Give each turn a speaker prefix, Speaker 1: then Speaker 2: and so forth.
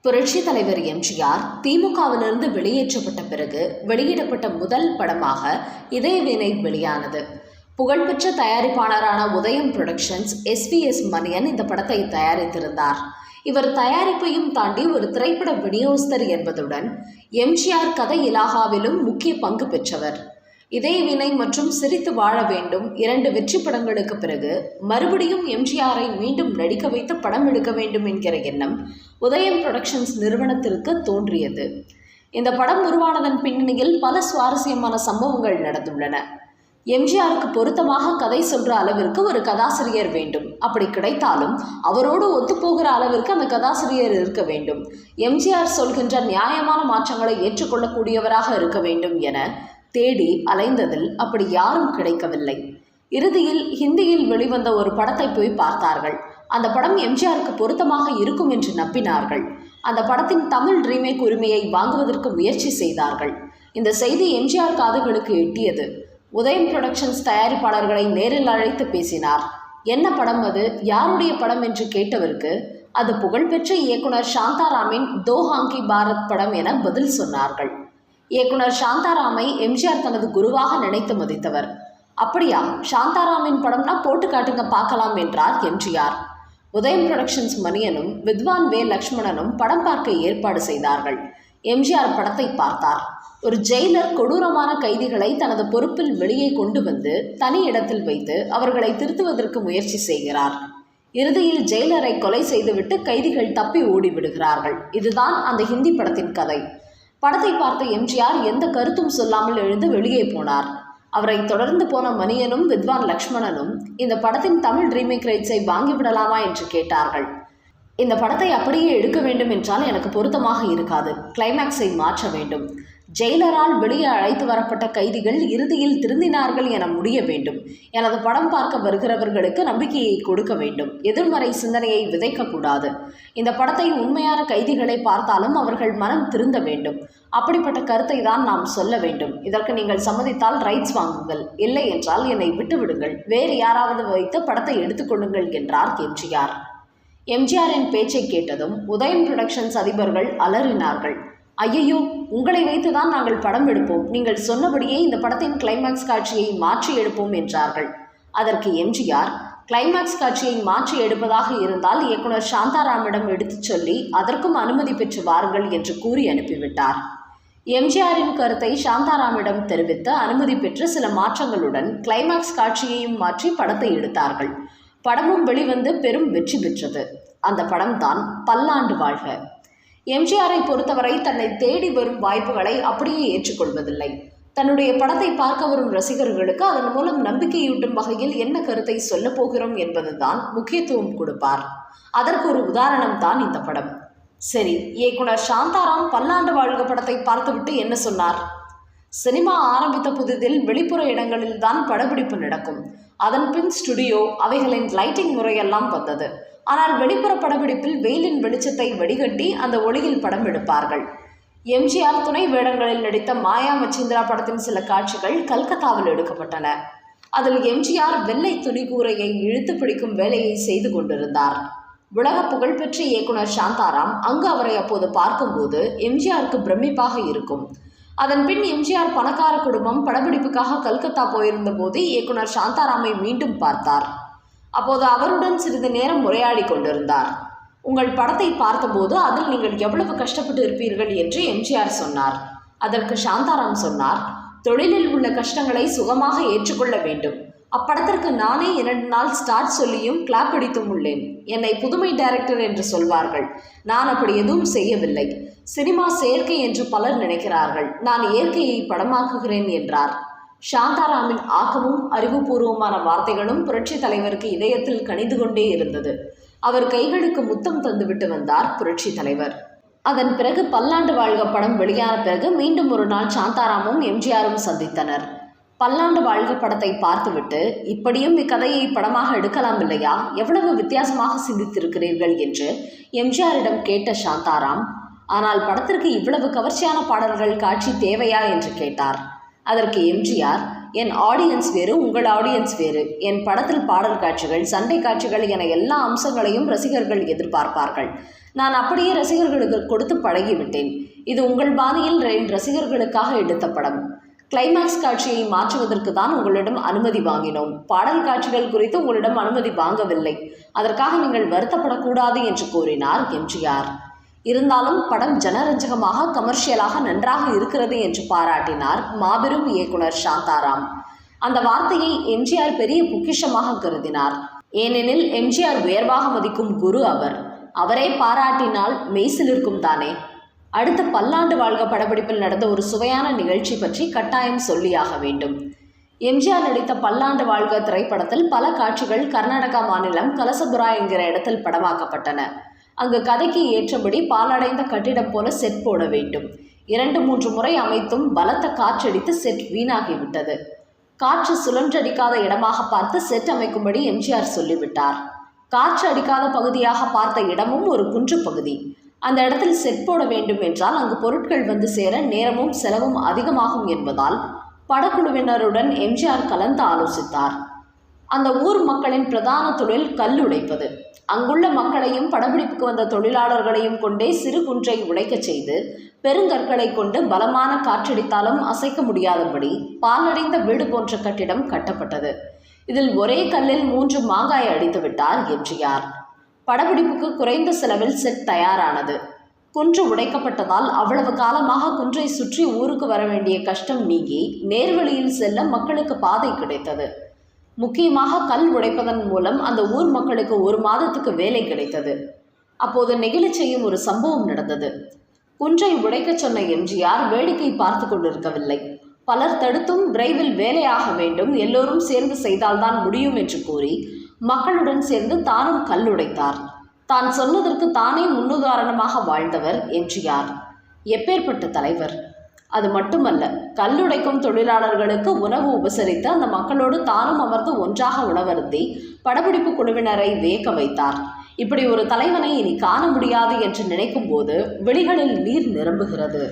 Speaker 1: புரட்சி தலைவர் எம்ஜிஆர் திமுகவிலிருந்து வெளியேற்றப்பட்ட பிறகு வெளியிடப்பட்ட முதல் படமாக இதயவீணை வெளியானது. புகழ்பெற்ற தயாரிப்பாளரான உதயம் புரொடக்ஷன்ஸ் எஸ்விஎஸ் மணியன் இந்த படத்தை தயாரித்திருந்தார். இவர் தயாரிப்பையும் தாண்டி ஒரு திரைப்பட விநியோகஸ்தர் என்பதுடன் எம்ஜிஆர் கதை இலாகாவிலும் முக்கிய பங்கு பெற்றவர். இதயவீணை மற்றும் சிரித்து வாழ வேண்டும் 2 வெற்றி படங்களுக்கு பிறகு மறுபடியும் எம்ஜிஆரை மீண்டும் நடிக்க வைத்து படம் எடுக்க வேண்டும் என்கிற எண்ணம் உதயம் புரொடக்ஷன்ஸ் நிறுவனத்திற்கு தோன்றியது. இந்த படம் உருவானதன் பின்னணியில் பல சுவாரஸ்யமான சம்பவங்கள் நடந்துள்ளன. எம்ஜிஆருக்கு பொருத்தமாக கதை சொல்ற அளவிற்கு ஒரு கதாசிரியர் வேண்டும். அப்படி கிடைத்தாலும் அவரோடு ஒத்துப்போகிற அளவிற்கு அந்த கதாசிரியர் இருக்க வேண்டும். எம்ஜிஆர் சொல்கின்ற நியாயமான மாற்றங்களை ஏற்றுக்கொள்ளக்கூடியவராக இருக்க வேண்டும் என தேடி அலைந்ததில் அப்படி யாரும் கிடைக்கவில்லை. இறுதியில் ஹிந்தியில் வெளிவந்த ஒரு படத்தை போய் பார்த்தார்கள். அந்த படம் எம்ஜிஆருக்கு பொருத்தமாக இருக்கும் என்று நம்பினார்கள். அந்த படத்தின் தமிழ் ரீமேக் உரிமையை வாங்குவதற்கு முயற்சி செய்தார்கள். இந்த செய்தி எம்ஜிஆர் காதுகளுக்கு எட்டியது. உதயம் புரொடக்ஷன்ஸ் தயாரிப்பாளர்களை நேரில் அழைத்து பேசினார். என்ன படம் அது, யாருடைய படம் என்று கேட்டவருக்கு அது புகழ்பெற்ற இயக்குனர் சாந்தாராமின் தோ ஹாங்கி பாரத் படம் என பதில் சொன்னார்கள். இயக்குனர் சாந்தாராமை எம்ஜிஆர் தனது குருவாக நினைத்து மதித்தவர். அப்படியா, சாந்தாராமின் படம்னா போட்டு காட்டுங்க பார்க்கலாம் என்றார் எம்ஜிஆர். உதயம் புரொடக்ஷன்ஸ் மணியனும் வித்வான் வே லக்ஷ்மணனும் படம் பார்க்க ஏற்பாடு செய்தார்கள். எம்ஜிஆர் படத்தை பார்த்தார். ஒரு ஜெயிலர் கொடூரமான கைதிகளை தனது பொறுப்பில் வெளியே கொண்டு வந்து தனி இடத்தில் வைத்து அவர்களை திருத்துவதற்கு முயற்சி செய்கிறார். இறுதியில் ஜெயிலரை கொலை செய்துவிட்டு கைதிகள் தப்பி ஓடிவிடுகிறார்கள். இதுதான் அந்த ஹிந்தி படத்தின் கதை. படத்தை பார்த்த எம்ஜிஆர் எந்த கருத்தும் சொல்லாமல் எழுந்து வெளியே போனார். அவரை தொடர்ந்து போன மணியனும் வித்வான் லக்ஷ்மணனும் இந்த படத்தின் தமிழ் ரீமேக் ரைட்ஸை வாங்கிவிடலாமா என்று கேட்டார்கள். இந்த படத்தை அப்படியே எடுக்க வேண்டும் என்றால் எனக்கு பொருத்தமாக இருக்காது. கிளைமேக்ஸை மாற்ற வேண்டும். ஜெயிலரால் வெளியே அழைத்து வரப்பட்ட கைதிகள் இறுதியில் திருந்தினார்கள் என முடிய வேண்டும். எனது படம் பார்க்க வருகிறவர்களுக்கு நம்பிக்கையை கொடுக்க வேண்டும். எதிர்மறை சிந்தனையை விதைக்கக்கூடாது. இந்த படத்தை உண்மையான கைதிகளை பார்த்தாலும் அவர்கள் மனம் திருந்த வேண்டும். அப்படிப்பட்ட கருத்தை தான் நாம் சொல்ல வேண்டும். இதற்கு நீங்கள் சம்மதித்தால் ரைட்ஸ் வாங்குங்கள், இல்லை என்றால் என்னை விட்டுவிடுங்கள், வேறு யாராவது வைத்து படத்தை எடுத்துக்கொள்ளுங்கள் என்றார் எம்ஜிஆர். எம்ஜிஆரின் பேச்சை கேட்டதும் உதயம் புரொடக்ஷன்ஸ் அதிபர்கள் அலறினார்கள். ஐயையோ, உங்களை வைத்துதான் நாங்கள் படம் எடுப்போம். நீங்கள் சொன்னபடியே இந்த படத்தின் கிளைமேக்ஸ் காட்சியை மாற்றி எடுப்போம் என்றார்கள். அதற்கு எம்ஜிஆர், கிளைமேக்ஸ் காட்சியை மாற்றி எடுப்பதாக இருந்தால் இயக்குனர் சாந்தாராமிடம் எடுத்துச் சொல்லி அதற்கும் அனுமதி பெற்று வாருங்கள் என்று கூறி அனுப்பிவிட்டார். எம்ஜிஆரின் கருத்தை சாந்தாராமிடம் தெரிவித்து அனுமதி பெற்று சில மாற்றங்களுடன் கிளைமேக்ஸ் காட்சியையும் மாற்றி படத்தை எடுத்தார்கள். படமும் வெளிவந்து பெரும் வெற்றி பெற்றது. அந்த படம்தான் பல்லாண்டு வாழ்க. எம்ஜிஆரை பொறுத்தவரை தன்னை தேடி வரும் வாய்ப்புகளை அப்படியே ஏற்றுக்கொள்வதில்லை. தன்னுடைய படத்தை பார்க்க வரும் ரசிகர்களுக்கு அதன் மூலம் நம்பிக்கையூட்டும் வகையில் என்ன கருத்தை சொல்ல போகிறோம் என்பதுதான் முக்கியத்துவம் கொடுப்பார். அதற்கு ஒரு உதாரணம் தான் இந்த படம். சரி, இயக்குனர் சாந்தாராம் பல்லாண்டு வாழ்க படத்தை பார்த்துவிட்டு என்ன சொன்னார்? சினிமா ஆரம்பித்த புதிதில் வெளிப்புற இடங்களில் தான் படப்பிடிப்பு நடக்கும். அதன் பின் ஸ்டுடியோ, அவைகளின் லைட்டிங் முறையெல்லாம் வந்தது. ஆனால் வெளிப்புற படப்பிடிப்பில் வெயிலின் வெளிச்சத்தை வடிகட்டி அந்த ஒளியில் படம் எடுப்பார்கள். எம்ஜிஆர் துணை வேடங்களில் நடித்த மாயா மச்சிந்திரா படத்தின் சில காட்சிகள் கல்கத்தாவில் எடுக்கப்பட்டன. அதில் எம்ஜிஆர் வெள்ளை துணிக்கூரையை இழுத்து பிடிக்கும் வேலையை செய்து கொண்டிருந்தார். உலக புகழ்பெற்ற இயக்குனர் சாந்தாராம் அங்கு அவரை அப்போது பார்க்கும்போது எம்ஜிஆருக்கு பிரமிப்பாக இருக்கும். அதன் பின் எம்ஜிஆர் பணக்கார குடும்பம் படப்பிடிப்புக்காக கல்கத்தா போயிருந்த போது இயக்குனர் சாந்தாராமை மீண்டும் பார்த்தார். அப்போது அவருடன் சிறிது நேரம் உரையாடி கொண்டிருந்தார். உங்கள் படத்தை பார்த்தபோது அதில் நீங்கள் எவ்வளவு கஷ்டப்பட்டு இருப்பீர்கள் என்று எம்ஜிஆர் சொன்னார். அதற்கு சாந்தாராம் சொன்னார், தொழிலில் உள்ள கஷ்டங்களை சுகமாக ஏற்றுக்கொள்ள வேண்டும். அப்படத்திற்கு நானே 2 நாள் ஸ்டார்ட் சொல்லியும் கிளாப் அடித்தும் உள்ளேன். என்னை புதுமை டைரக்டர் என்று சொல்வார்கள். நான் அப்படி எதுவும் செய்யவில்லை. சினிமா செயற்கை என்று பலர் நினைக்கிறார்கள். நான் இயற்கையை படமாக்குகிறேன் என்றார். சாந்தாராமின் ஆக்கமும் அறிவுபூர்வமான வார்த்தைகளும் புரட்சி தலைவருக்கு இதயத்தில் கனிந்து கொண்டே இருந்தது. அவர் கைகளுக்கு முத்தம் தந்துவிட்டு வந்தார் புரட்சி தலைவர். அதன் பிறகு பல்லாண்டு வாழ்க படம் வெளியான பிறகு மீண்டும் ஒரு நாள் சாந்தாராமும் எம்ஜிஆரும் சந்தித்தனர். பல்லாண்டு வாழ்க படத்தை பார்த்துவிட்டு, இப்படியும் இக்கதையை படமாக எடுக்கலாம் இல்லையா, எவ்வளவு வித்தியாசமாக சிந்தித்திருக்கிறீர்கள் என்று எம்ஜிஆரிடம் கேட்ட சாந்தாராம், ஆனால் படத்திற்கு இவ்வளவு கவர்ச்சியான பாடல்கள் காட்சி தேவையா என்று கேட்டார். அதற்கு எம்ஜிஆர், என் ஆடியன்ஸ் வேறு, உங்கள் ஆடியன்ஸ் வேறு. என் படத்தில் பாடல் காட்சிகள், சண்டை காட்சிகள் என எல்லா அம்சங்களையும் ரசிகர்கள் எதிர்பார்ப்பார்கள். நான் அப்படியே ரசிகர்களுக்கு கொடுத்து பழகிவிட்டேன். இது உங்கள் பாணியில் என் ரசிகர்களுக்காக எடுத்த படம். கிளைமாக்ஸ் காட்சியை மாற்றுவதற்கு தான் உங்களிடம் அனுமதி வாங்கினோம். பாடல் காட்சிகள் குறித்து உங்களிடம் அனுமதி வாங்கவில்லை. அதற்காக நீங்கள் வருத்தப்படக்கூடாது என்று கூறினார் எம்ஜிஆர். இருந்தாலும் படம் ஜனரஞ்சகமாக கமர்ஷியலாக நன்றாக இருக்கிறது என்று பாராட்டினார் மாபெரும் இயக்குனர் சாந்தாராம். அந்த வார்த்தையை எம்ஜிஆர் பெரிய பொக்கிஷமாக கருதினார். ஏனெனில் எம்ஜிஆர் உயர்வாக மதிக்கும் குரு அவர். அவரே பாராட்டினால் மெய்சிலிருக்கும் தானே. அடுத்த பல்லாண்டு வாழ்க படப்பிடிப்பில் நடந்த ஒரு சுவையான நிகழ்ச்சி பற்றி கட்டாயம் சொல்லியாக வேண்டும். எம்ஜிஆர் நடித்த பல்லாண்டு வாழ்க திரைப்படத்தில் பல காட்சிகள் கர்நாடகா மாநிலம் கலசபுரா என்கிற இடத்தில் படமாக்கப்பட்டன. அங்கு கதைக்கு ஏற்றபடி பாலடைந்த கட்டிடம் போல செட் போட வேண்டும். 2-3 முறை அமைத்தும் பலத்த காற்றடித்து செட் வீணாகிவிட்டது. காற்று சுழன்றடிக்காத இடமாக பார்த்து செட் அமைக்கும்படி எம்ஜிஆர் சொல்லிவிட்டார். காற்று அடிக்காத பகுதியாக பார்த்த இடமும் ஒரு குன்று பகுதி. அந்த இடத்தில் செட் போட வேண்டும் என்றால் அங்கு பொருட்கள் வந்து சேர நேரமும் செலவும் அதிகமாகும் என்பதால் படக்குழுவினருடன் எம்ஜிஆர் கலந்து ஆலோசித்தார். அந்த ஊர் மக்களின் பிரதான தொழில் கல் உடைப்பது. அங்குள்ள மக்களையும் படப்பிடிப்புக்கு வந்த தொழிலாளர்களையும் கொண்டே சிறு குன்றை உடைக்கச் செய்து பெருங்கற்களை கொண்டு பலமான காற்றடித்தாலும் அசைக்க முடியாதபடி பாலடைந்த வீடு போன்ற கட்டிடம் கட்டப்பட்டது. இதில் ஒரே கல்லில் 3 மாங்காய் அடித்து விட்டார் எம்ஜிஆர். படப்பிடிப்புக்கு குறைந்த செலவில் செட் தயாரானது. குன்று உடைக்கப்பட்டதால் அவ்வளவு காலமாக குன்றை சுற்றி ஊருக்கு வர வேண்டிய கஷ்டம் நீங்கி நேர்வழியில் செல்ல மக்களுக்கு பாதை கிடைத்தது. முக்கியமாக கல் உடைப்பதன் மூலம் அந்த ஊர் மக்களுக்கு 1 மாதத்துக்கு வேலை கிடைத்தது. அப்போது நெகிழச் செய்யும் ஒரு சம்பவம் நடந்தது. குன்றை உடைக்கச் சொன்ன எம்ஜிஆர் வேடிக்கை பார்த்து கொண்டிருக்கவில்லை. பலர் தடுத்தும் விரைவில் வேலையாக வேண்டும், எல்லோரும் சேர்ந்து செய்தால்தான் முடியும் என்று கூறி மக்களுடன் சேர்ந்து தானும் கல் உடைத்தார். தான் சொன்னதற்கு தானே முன்னுதாரணமாக வாழ்ந்தவர் எம்ஜிஆர். எப்பேற்பட்ட தலைவர்! அது மட்டுமல்ல, கல்லுடைக்கும் தொழிலாளர்களுக்கு உணவு உபசரித்து அந்த மக்களோடு தானும் அமர்ந்து ஒன்றாக உணவருந்தி படப்பிடிப்பு குழுவினரை வியக்க வைத்தார். இப்படி ஒரு தலைவனை இனி காண முடியாது என்று நினைக்கும் போது விழிகளில் நீர் நிரம்புகிறது.